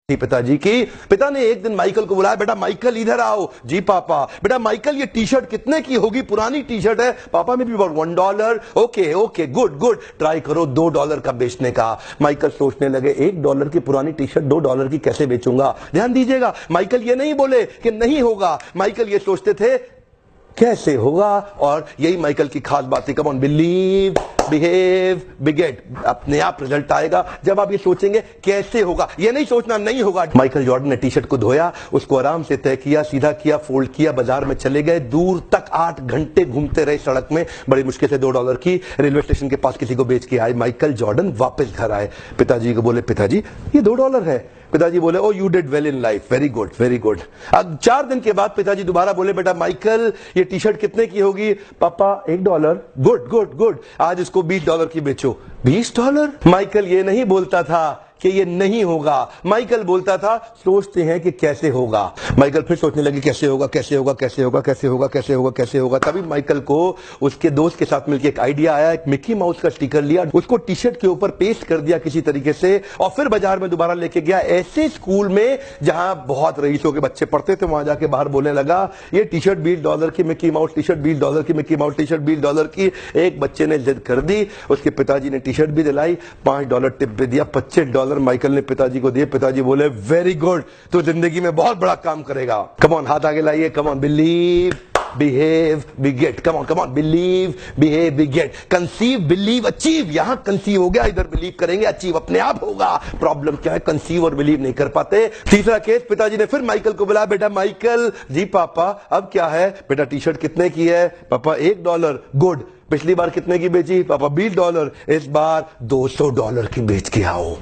थी पिताजी की। पिता ने एक दिन माइकल को बुलाया, बेटा माइकल इधर आओ। जी पापा। बेटा माइकल ये टी शर्ट कितने की होगी? पुरानी टी शर्ट है पापा, में भी about $1। Okay okay good good, try करो $2 का बेचने का। माइकल सोचने लगे $1 की पुरानी टी शर्ट $2 की कैसे बेचूंगा। ध्यान दीजिएगा, माइकल ये नहीं बोले कि नहीं होगा, माइकल ये सोचते थे कैसे होगा। और यही माइकल की खास बात है। Come on, believe, behave, बिगेट। अपने आप रिजल्ट आएगा जब आप ये सोचेंगे कैसे होगा, ये नहीं सोचना नहीं होगा। माइकल जॉर्डन ने टी शर्ट को धोया, उसको आराम से तय किया, सीधा किया, फोल्ड किया, बाजार में चले गए। दूर तक 8 घंटे घूमते रहे सड़क में, बड़ी मुश्किल से $2 की रेलवे स्टेशन के पास किसी को बेच के आए। माइकल जॉर्डन वापस घर आए, पिताजी को बोले पिताजी ये $2 है। पिताजी बोले O you did well in life, very good very good. अब 4 दिन के बाद पिताजी दोबारा बोले बेटा माइकल ये टी शर्ट कितने की होगी? पापा $1। गुड गुड गुड, आज इसको $20 की बेचो। $20? माइकल ये नहीं बोलता था कि ये नहीं होगा, माइकल बोलता था सोचते हैं कि कैसे होगा। माइकल फिर सोचने लगे कैसे होगा कैसे होगा कैसे होगा कैसे होगा कैसे होगा कैसे होगा। तभी माइकल को उसके दोस्त के साथ मिलकर एक आइडिया आया। एक मिकी माउस का स्टिकर लिया, उसको टी शर्ट के ऊपर पेस्ट कर दिया किसी तरीके से, और फिर बाजार में दोबारा लेके गया। ऐसे स्कूल में जहां बहुत रईसों के बच्चे पढ़ते थे, वहां जाके बाहर बोलने लगा ये टी शर्ट $20 की मिकी माउस टी शर्ट, $20 की मिकी माउस टी शर्ट, $20 की। एक बच्चे ने जिद कर दी, उसके पिताजी ने टी शर्ट भी दिलाई, $5 टिप भी दिया, $25 माइकल ने पिताजी को दिए। पिताजी बोले वेरी गुड, तो जिंदगी में बहुत बड़ा काम करेगा। कम ऑन, हाथ आगे लाइए। Come on, believe, behave, बिगेट। Come on, believe, behave, बिगेट। Conceive, believe, achieve. यहां कंसीव हो गया, इधर बिलीव करेंगे, अचीव अपने आप होगा। प्रॉब्लम क्या है, कंसीव और बिलीव नहीं कर पाते। तीसरा केस, पिताजी ने फिर माइकल को बुलाया, बेटा माइकल। जी पापा अब क्या है? बेटा टी शर्ट कितने की है? पापा $1। गुड, पिछली बार कितने की बेची? पापा $20। इस बार $200 की बेच के आओ।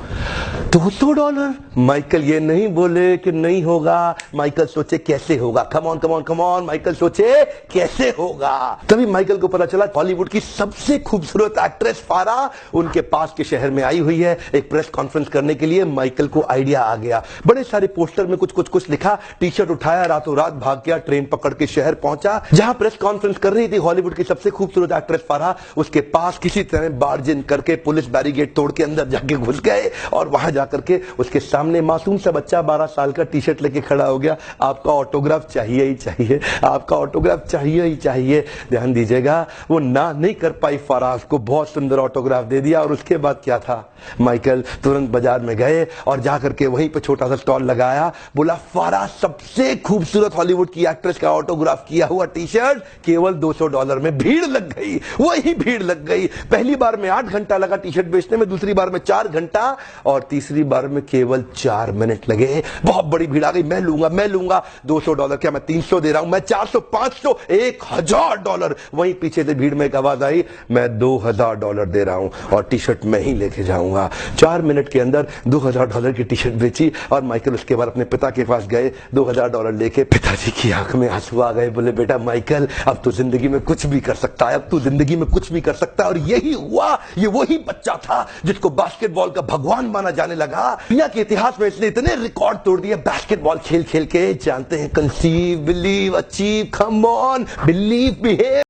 $200? माइकल ये नहीं बोले कि नहीं होगा, माइकल सोचे कैसे होगा। Come on come on come on, Michael सोचे कैसे होगा। तभी माइकल को पता चला हॉलीवुड की सबसे खूबसूरत एक्ट्रेस फारा उनके पास के शहर में आई हुई है एक प्रेस कॉन्फ्रेंस करने के लिए। माइकल को आइडिया आ गया, बड़े सारे पोस्टर में कुछ कुछ कुछ लिखा, टी शर्ट उठाया, रातों रात भाग गया, ट्रेन पकड़ के शहर पहुंचा जहां प्रेस कॉन्फ्रेंस कर रही थी हॉलीवुड की सबसे खूबसूरत एक्ट्रेस फारा। उसके पास किसी तरह बार्जिन करके पुलिस बैरिकेड तोड़ के अंदर जाके घुस गए, और वहां जाकर के उसके सामने मासूम सा बच्चा 12 साल का टी शर्ट लेके खड़ा हो गया। आपका ऑटोग्राफ चाहिए ही चाहिए, आपका ऑटोग्राफ चाहिए ही चाहिए। ध्यान दीजिएगा, वो ना नहीं कर पाई फारा, को बहुत सुंदर ऑटोग्राफ दे दिया। और उसके बाद क्या था, माइकल तुरंत बाजार में गए और जाकर के वहीं पे छोटा सा स्टॉल लगाया, बोला फारा सबसे खूबसूरत हॉलीवुड की एक्ट्रेस का ऑटोग्राफ किया हुआ टी शर्ट केवल $200 में। भीड़ लग गई, वही भीड़ लग गई। पहली बार में 8 घंटा लगा टी शर्ट बेचने में, दूसरी बार में 4 घंटा, और तीसरी बार में केवल 4 मिनट लगे। बहुत बड़ी भीड़ आ गई, मैं लूंगा मैं लूंगा। $200 क्या, मैं 300 दे रहा हूं, मैं 400, 500, $1000। वहीं पीछे से भीड़ में एक आवाज आई, मैं $2000 दे रहा हूं और टी शर्ट मैं ही लेके जाऊंगा। 4 मिनट के अंदर $2000 की टी शर्ट बेची। और माइकल उसके बाद अपने पिता के पास गए, $2000 लेके। पिताजी की आंख में आंसू आ गए, बोले बेटा माइकल अब तो जिंदगी में कुछ भी कर सकता है, अब तू जिंदगी में कुछ भी कर सकता है। और यही हुआ, ये वही बच्चा था जिसको बास्केटबॉल का भगवान माना जाने लगा। दुनिया के इतिहास में इसने इतने रिकॉर्ड तोड़ दिए बास्केटबॉल खेल खेल के। जानते हैं, conceive, believe, achieve, come on, believe, behave.